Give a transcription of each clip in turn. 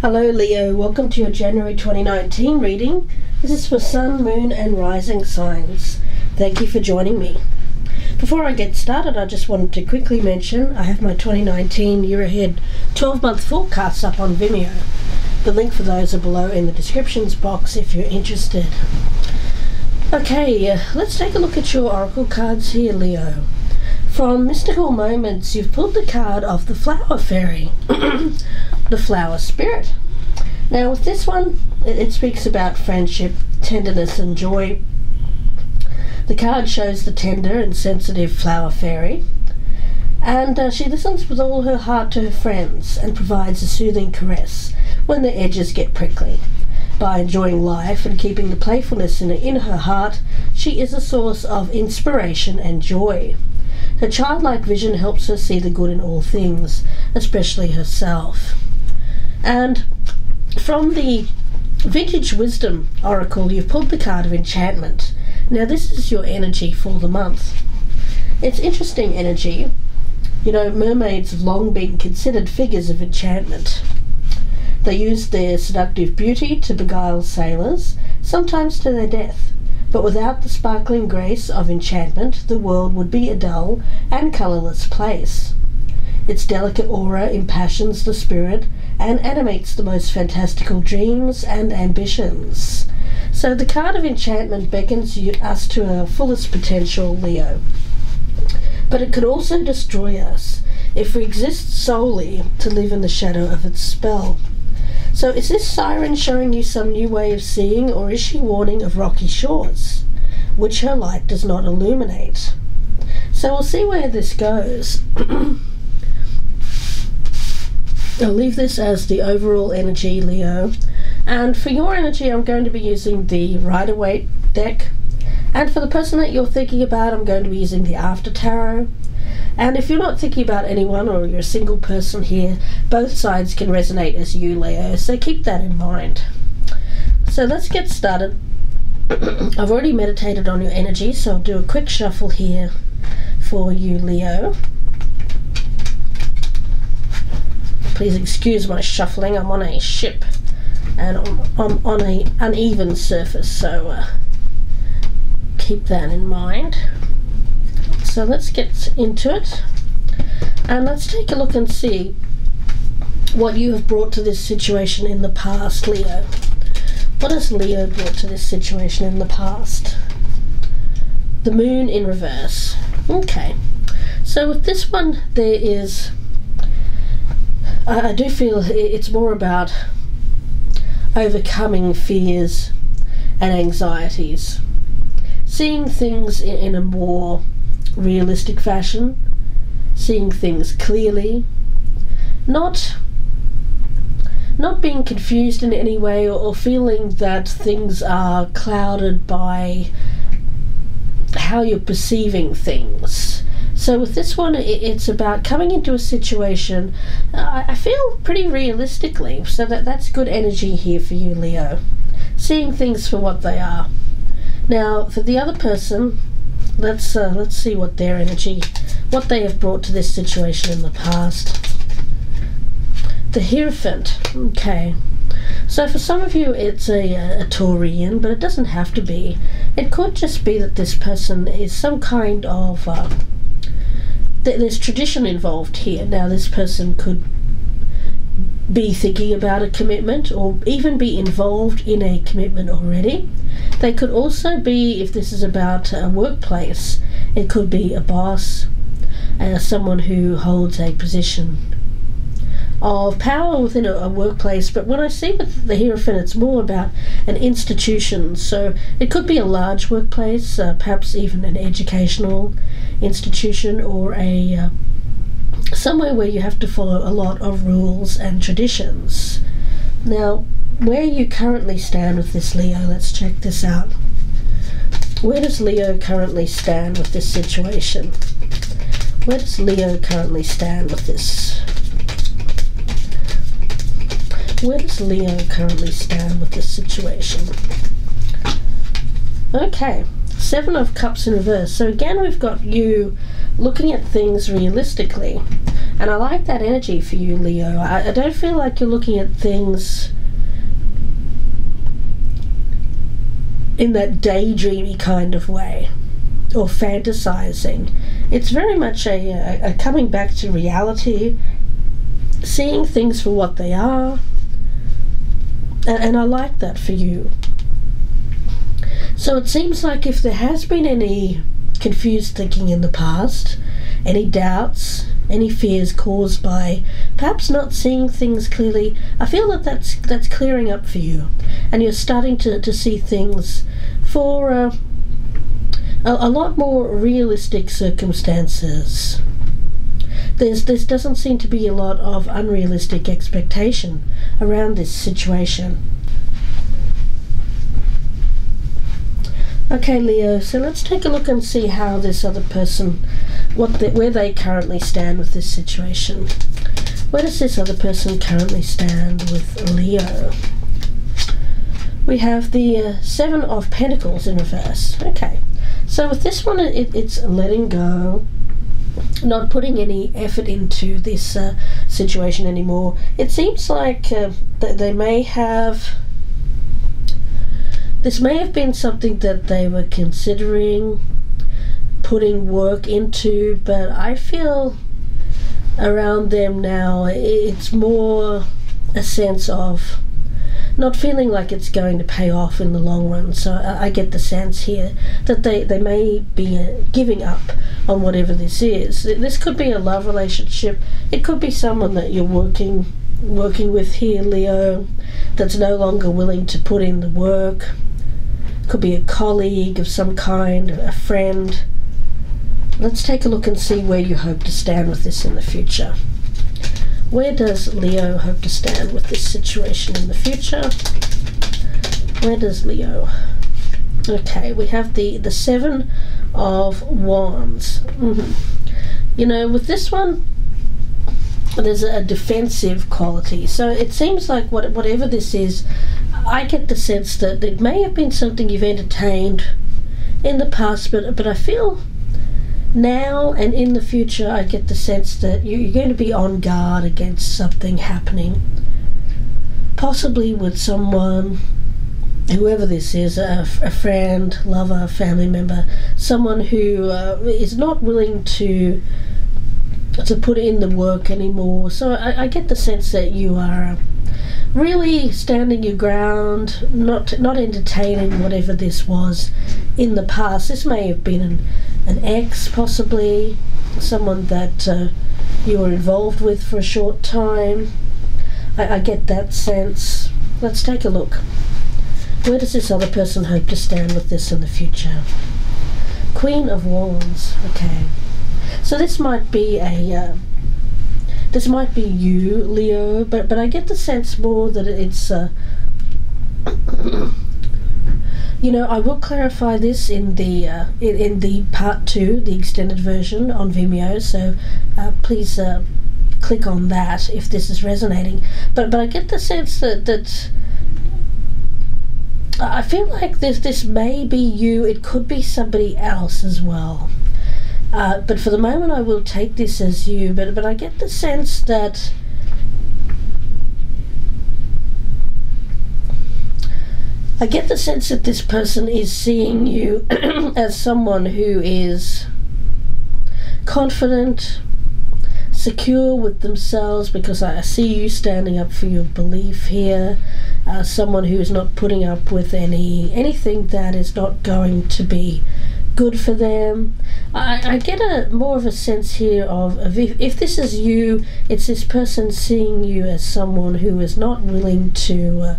Hello Leo, welcome to your January 2019 reading. This is for Sun, Moon and Rising signs. Thank you for joining me. Before I get started, I just wanted to quickly mention I have my 2019 year ahead 12-month forecasts up on Vimeo. The link for those are below in the descriptions box if you're interested. Okay, let's take a look at your oracle cards here, Leo. From Mystical Moments, you've pulled the card of the Flower Fairy, the Flower Spirit. Now with this one, it speaks about friendship, tenderness and joy. The card shows the tender and sensitive Flower Fairy, and she listens with all her heart to her friends and provides a soothing caress when the edges get prickly. By enjoying life and keeping the playfulness in her heart, she is a source of inspiration and joy. Her childlike vision helps her see the good in all things, especially herself. And from the Vintage Wisdom Oracle, you've pulled the card of Enchantment. Now this is your energy for the month. It's interesting energy. You know, mermaids have long been considered figures of enchantment. They use their seductive beauty to beguile sailors, sometimes to their death. But without the sparkling grace of enchantment, the world would be a dull and colourless place. Its delicate aura impassions the spirit and animates the most fantastical dreams and ambitions. So the card of enchantment beckons us to our fullest potential, Leo. But it could also destroy us if we exist solely to live in the shadow of its spell. So is this siren showing you some new way of seeing, or is she warning of rocky shores, which her light does not illuminate? So we'll see where this goes. I'll leave this as the overall energy, Leo. And for your energy, I'm going to be using the Rider-Waite deck. And for the person that you're thinking about, I'm going to be using the After Tarot. And if you're not thinking about anyone, or you're a single person here, both sides can resonate as you, Leo, so keep that in mind. So let's get started. I've already meditated on your energy, so I'll do a quick shuffle here for you, Leo. Please excuse my shuffling. I'm on a ship and I'm on an uneven surface, so keep that in mind. So let's get into it, and let's take a look and see what you have brought to this situation in the past, Leo. What has Leo brought to this situation in the past? The Moon in reverse. Okay, so with this one, there is, I do feel it's more about overcoming fears and anxieties, seeing things in a more realistic fashion, seeing things clearly, not being confused in any way, or feeling that things are clouded by how you're perceiving things. So with this one, it's about coming into a situation, I feel pretty realistically, so that's good energy here for you, Leo. Seeing things for what they are. Now, for the other person, let's see what their energy, what they have brought to this situation in the past. The Hierophant. Okay, so for some of you it's a Taurian, but it doesn't have to be. It could just be that this person is some kind of there's tradition involved here. Now this person could be thinking about a commitment, or even be involved in a commitment already. They could also be, if this is about a workplace, it could be a boss, someone who holds a position of power within a workplace. But when I see with the Hierophant, it's more about an institution. So it could be a large workplace, perhaps even an educational institution, or a somewhere where you have to follow a lot of rules and traditions. Now, where you currently stand with this, Leo, let's check this out. Where does Leo currently stand with this situation? Where does Leo currently stand with this? Where does Leo currently stand with this situation? Okay, Seven of Cups in reverse. So again, we've got you looking at things realistically. And I like that energy for you, Leo. I don't feel like you're looking at things in that daydreamy kind of way or fantasizing. It's very much a coming back to reality, seeing things for what they are, and I like that for you. So it seems like if there has been any confused thinking in the past, any doubts, any fears caused by perhaps not seeing things clearly, I feel that that's clearing up for you, and you're starting to see things for a lot more realistic circumstances. There doesn't seem to be a lot of unrealistic expectation around this situation. Okay, Leo, so let's take a look and see how this other person, where they currently stand with this situation. Where does this other person currently stand with Leo? We have the Seven of Pentacles in reverse. Okay, so with this one, it's letting go, not putting any effort into this situation anymore. It seems like they may have... This may have been something that they were considering putting work into, but I feel around them now it's more a sense of not feeling like it's going to pay off in the long run. So I get the sense here that they may be giving up on whatever this is. This could be a love relationship. It could be someone that you're working with here, Leo, that's no longer willing to put in the work. Could be a colleague of some kind, a friend. Let's take a look and see where you hope to stand with this in the future. Where does Leo hope to stand with this situation in the future? Where does Leo? Okay, we have the Seven of Wands. You know, with this one, there's a defensive quality. So it seems like whatever this is, I get the sense that it may have been something you've entertained in the past, but I feel now and in the future, I get the sense that you're going to be on guard against something happening, possibly with someone, whoever this is, a friend, lover, family member, someone who is not willing to put in the work anymore. So I get the sense that you are really standing your ground, not entertaining whatever this was in the past. This may have been an ex, possibly someone that you were involved with for a short time. I get that sense. Let's take a look. Where does this other person hope to stand with this in the future? Queen of Wands. Okay, so this might be this might be you, Leo, but I get the sense more that it's you know, I will clarify this in the part 2, the extended version on Vimeo, so please click on that if this is resonating. But I get the sense that I feel like this may be you. It could be somebody else as well. But for the moment, I will take this as you. But I get the sense that this person is seeing you as someone who is confident, secure with themselves, because I see you standing up for your belief here. Someone who is not putting up with anything that is not going to be good for them. I get more of a sense here of if this is you, it's this person seeing you as someone who is not willing to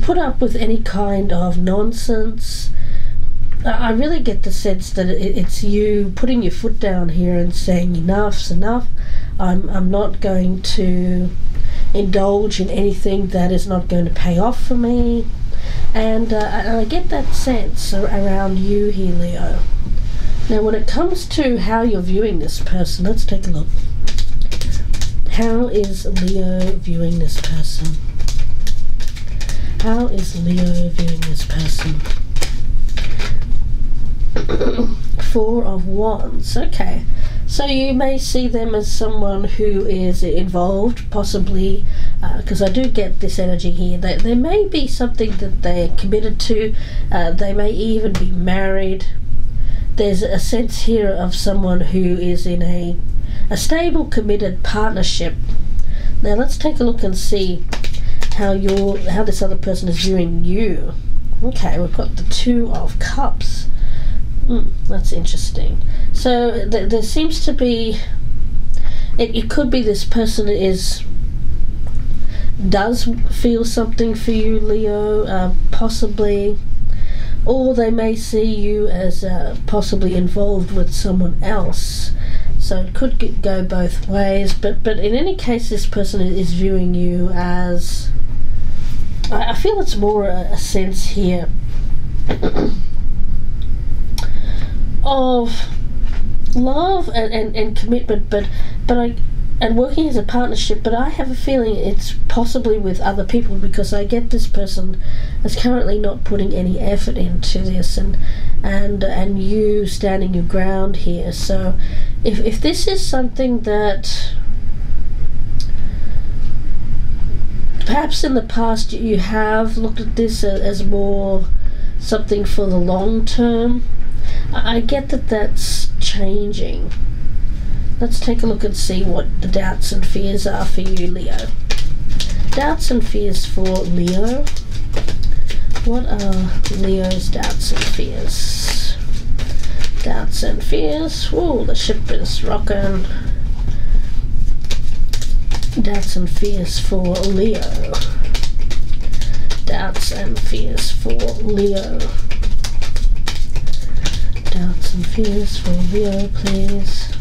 put up with any kind of nonsense. I really get the sense that it's you putting your foot down here and saying enough's enough. I'm not going to indulge in anything that is not going to pay off for me. And I get that sense around you here, Leo. Now, when it comes to how you're viewing this person, let's take a look. How is Leo viewing this person? How is Leo viewing this person? 4 of Wands. Okay, So you may see them as someone who is involved, possibly, because I do get this energy here. There may be something that they're committed to. They may even be married. There's a sense here of someone who is in a stable, committed partnership. Now let's take a look and see how this other person is viewing you. Okay, we've got the Two of Cups. That's interesting. So there seems to be, it could be this person does feel something for you, Leo, possibly, or they may see you as possibly involved with someone else. So it could go both ways, but in any case, this person is viewing you as, I feel it's more a sense here of love and commitment, but and working as a partnership. But I have a feeling it's possibly with other people, because I get this person is currently not putting any effort into this, and you standing your ground here. So if this is something that perhaps in the past you have looked at this as more something for the long term, I get that that's changing. Let's take a look and see what the doubts and fears are for you, Leo. Doubts and fears for Leo. What are Leo's doubts and fears? Doubts and fears. Whoa, the ship is rocking. Doubts and fears for Leo. Doubts and fears for Leo. Doubts and fears for Leo, please.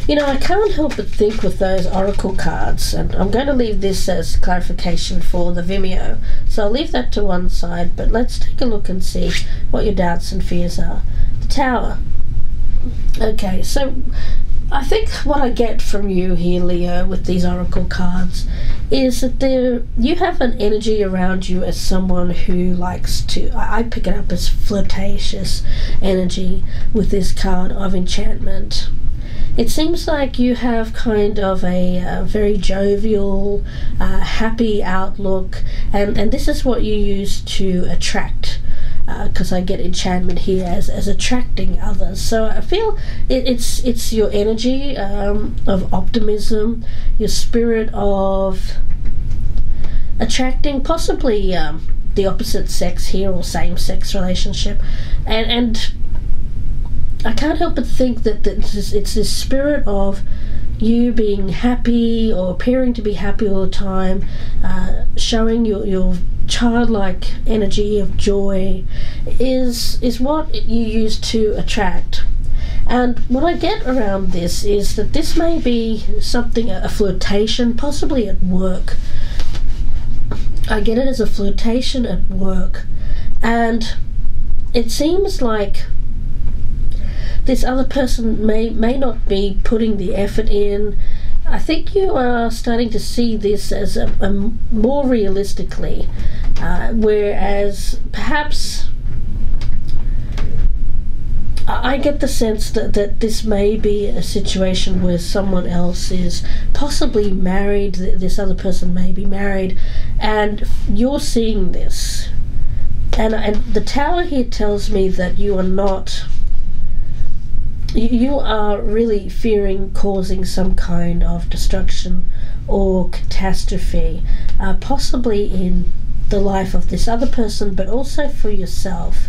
You know, I can't help but think with those oracle cards, and I'm going to leave this as clarification for the Vimeo, so I'll leave that to one side, but let's take a look and see what your doubts and fears are. The Tower. Okay, so I think what I get from you here, Leo, with these oracle cards is that you have an energy around you as someone who likes to, I pick it up as flirtatious energy with this card of enchantment. It seems like you have kind of a very jovial, happy outlook, and this is what you use to attract, because I get enchantment here as attracting others. So I feel it's your energy of optimism, your spirit of attracting possibly the opposite sex here, or same-sex relationship, and I can't help but think that it's this spirit of you being happy, or appearing to be happy all the time, showing your childlike energy of joy is what you use to attract. And what I get around this is that this may be something, a flirtation, possibly at work. I get it as a flirtation at work, and it seems like this other person may not be putting the effort in. I think you are starting to see this as a more realistically, whereas perhaps I get the sense that this may be a situation where someone else is possibly married, this other person may be married, and you're seeing this. And the Tower here tells me that you are not, you are really fearing causing some kind of destruction or catastrophe, possibly in the life of this other person, but also for yourself,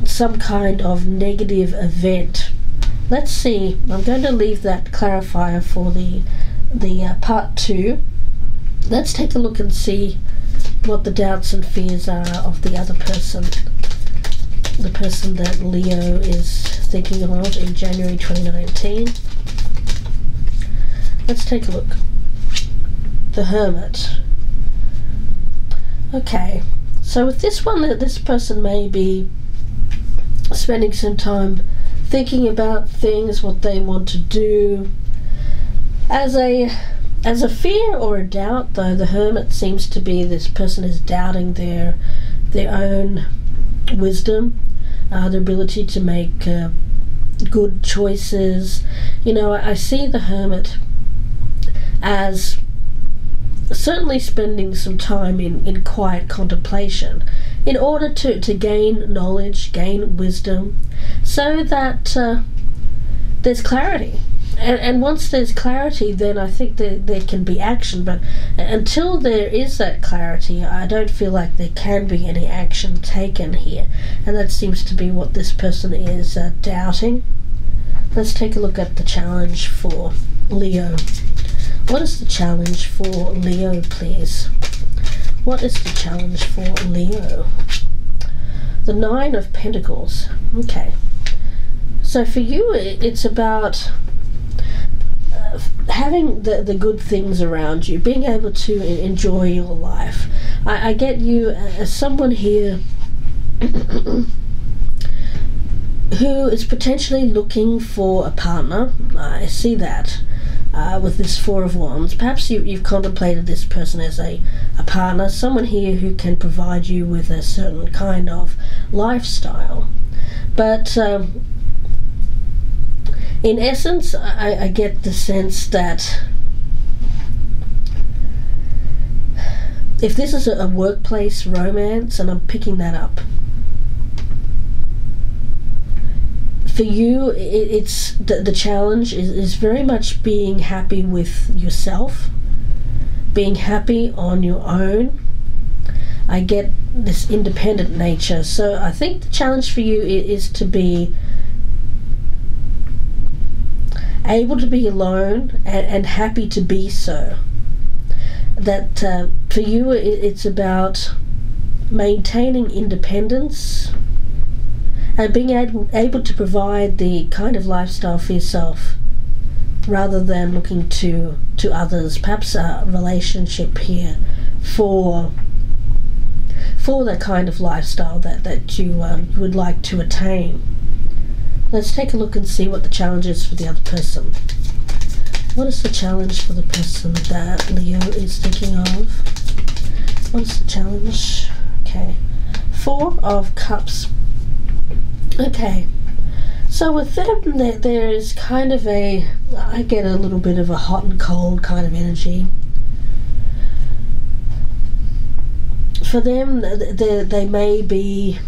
some kind of negative event. Let's see, I'm going to leave that clarifier for the part 2. Let's take a look and see what the doubts and fears are of the other person, the person that Leo is thinking of in January 2019. Let's take a look. The Hermit. Okay, so with this one, this person may be spending some time thinking about things, what they want to do. As a fear or a doubt, though, the Hermit seems to be this person is doubting their own wisdom, their ability to make good choices. You know, I see the Hermit as certainly spending some time in quiet contemplation in order to gain knowledge, gain wisdom, so that there's clarity. And once there's clarity, then I think there can be action. But until there is that clarity, I don't feel like there can be any action taken here. And that seems to be what this person is doubting. Let's take a look at the challenge for Leo. What is the challenge for Leo, please? What is the challenge for Leo? The Nine of Pentacles. Okay. So for you, it's about having the good things around you, being able to enjoy your life. I get you as someone here who is potentially looking for a partner. I see that with this Four of Wands. Perhaps you've contemplated this person as a partner, someone here who can provide you with a certain kind of lifestyle. But in essence, I get the sense that if this is a workplace romance, and I'm picking that up, for you, it's the challenge is very much being happy with yourself, being happy on your own. I get this independent nature. So I think the challenge for you is to be able to be alone and happy to be so. That for you, it's about maintaining independence and being able to provide the kind of lifestyle for yourself rather than looking to others. Perhaps a relationship here for the kind of lifestyle that you would like to attain. Let's take a look and see what the challenge is for the other person. What is the challenge for the person that Leo is thinking of? What is the challenge? Okay. Four of Cups. Okay. So with them, there is kind of I get a little bit of a hot and cold kind of energy. For them, they may be,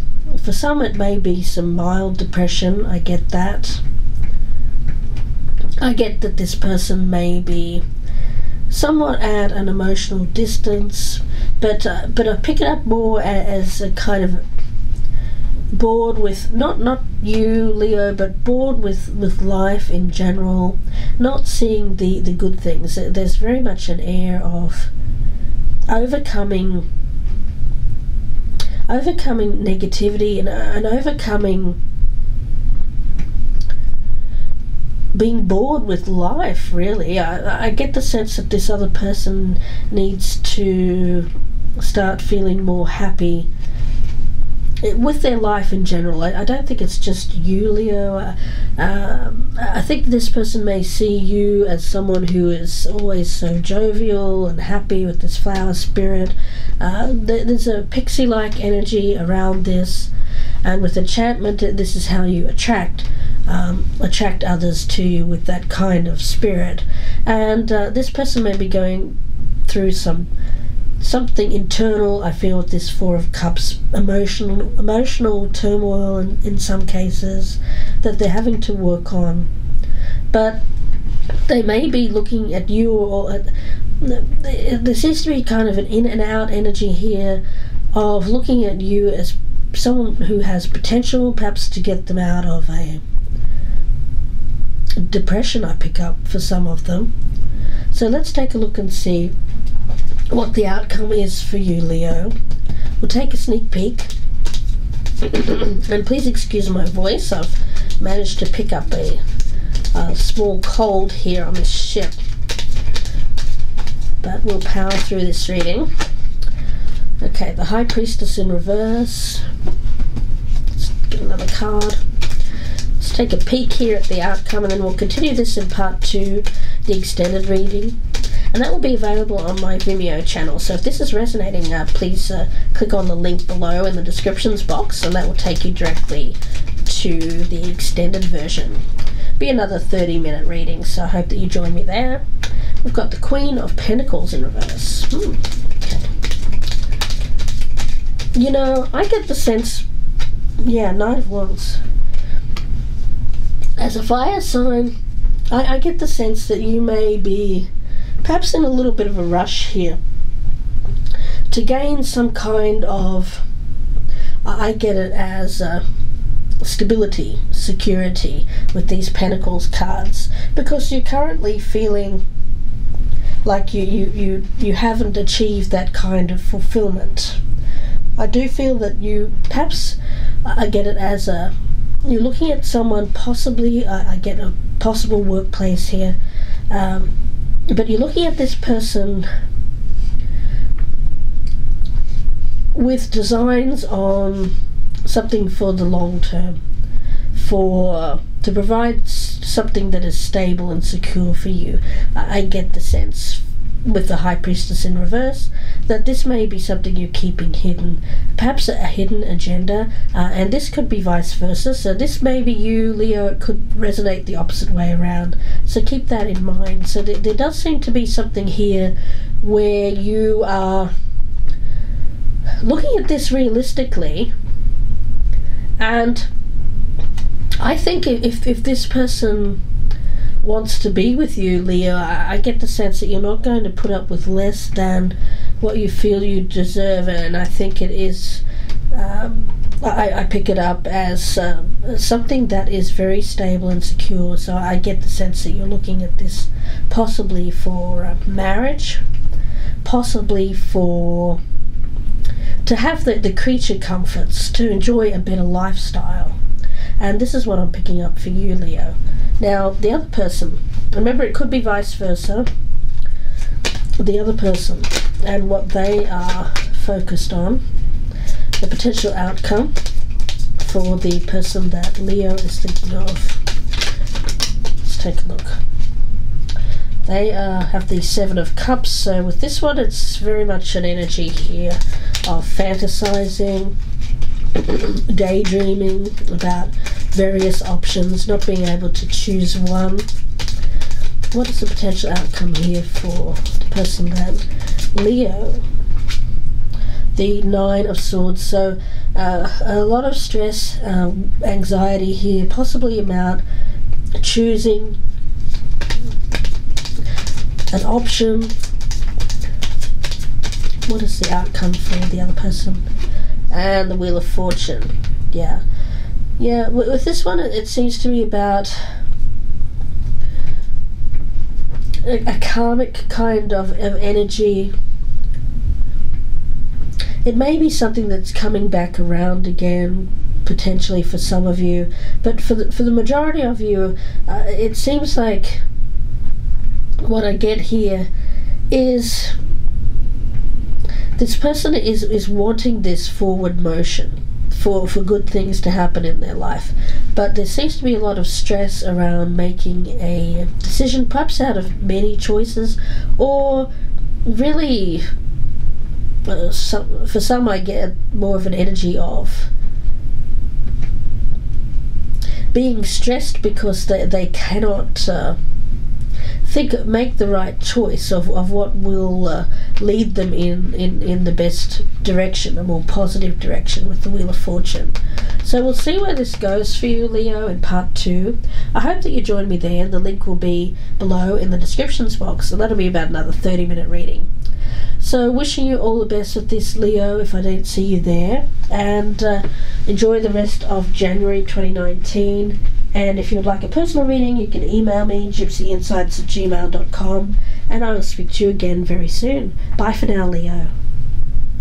for some it may be some mild depression. I get that. I get that this person may be somewhat at an emotional distance, but I pick it up more as a kind of bored with, not you, Leo, but bored with life in general, not seeing the good things. There's very much an air of overcoming negativity and overcoming being bored with life, really. I get the sense that this other person needs to start feeling more happy with their life in general. I don't think it's just you, Leo. I think this person may see you as someone who is always so jovial and happy with this flower spirit. There's a pixie-like energy around this, and with enchantment, this is how you attract others to you with that kind of spirit. And this person may be going through something internal. I feel with this Four of Cups, emotional turmoil in some cases that they're having to work on. But they may be looking at you, or there seems to be kind of an in and out energy here of looking at you as someone who has potential, perhaps to get them out of a depression, I pick up for some of them. So let's take a look and see what the outcome is for you, Leo. We'll take a sneak peek. And please excuse my voice. I've managed to pick up a small cold here on this ship. But we'll power through this reading. Okay, the High Priestess in reverse. Let's get another card. Let's take a peek here at the outcome, and then we'll continue this in part 2, the extended reading. And that will be available on my Vimeo channel. So if this is resonating, please click on the link below in the descriptions box, and that will take you directly to the extended version. Be another 30-minute reading, so I hope that you join me there. We've got the Queen of Pentacles in reverse. Okay. You know, I get the sense, yeah, Knight of Wands. As a fire sign, I get the sense that you may be perhaps in a little bit of a rush here to gain some kind of, I get it as stability, security with these Pentacles cards, because you're currently feeling like you haven't achieved that kind of fulfillment. I do feel that you perhaps, I get it as you're looking at someone, possibly, I get a possible workplace here, but you're looking at this person with designs on something for the long term, to provide something that is stable and secure for you. I get the sense with the High Priestess in reverse that this may be something you're keeping hidden, perhaps a hidden agenda, and this could be vice versa. So this may be you, Leo. It could resonate the opposite way around, so keep that in mind. So there does seem to be something here where you are looking at this realistically, and I think if this person wants to be with you, Leo, I get the sense that you're not going to put up with less than what you feel you deserve, and I think it is, I pick it up as something that is very stable and secure. So I get the sense that you're looking at this possibly for marriage, possibly for to have the creature comforts, to enjoy a better lifestyle. And this is what I'm picking up for you, Leo. Now, the other person, remember, it could be vice versa. The other person and what they are focused on, the potential outcome for the person that Leo is thinking of. Let's take a look. They have the Seven of Cups, so with this one it's very much an energy here of fantasizing, daydreaming about various options, not being able to choose one. What is the potential outcome here for the person that Leo? The Nine of Swords, so a lot of stress, anxiety here, possibly about choosing an option. What is the outcome for the other person? And the Wheel of Fortune. Yeah, with this one it seems to be about a karmic kind of energy. It may be something that's coming back around again, potentially for some of you, but for the majority of you, it seems like what I get here is this person is wanting this forward motion for good things to happen in their life, but there seems to be a lot of stress around making a decision, perhaps out of many choices, or really for some I get more of an energy of being stressed because they cannot make the right choice of what will lead them in the best direction, a more positive direction with the Wheel of Fortune. So we'll see where this goes for you, Leo, in part 2. I hope that you join me there. The link will be below in the descriptions box, and that'll be about another 30-minute reading. So wishing you all the best with this, Leo, if I don't see you there, and enjoy the rest of January 2019. And if you would like a personal reading, you can email me, gypsyinsights@gmail.com, and I will speak to you again very soon. Bye for now, Leo.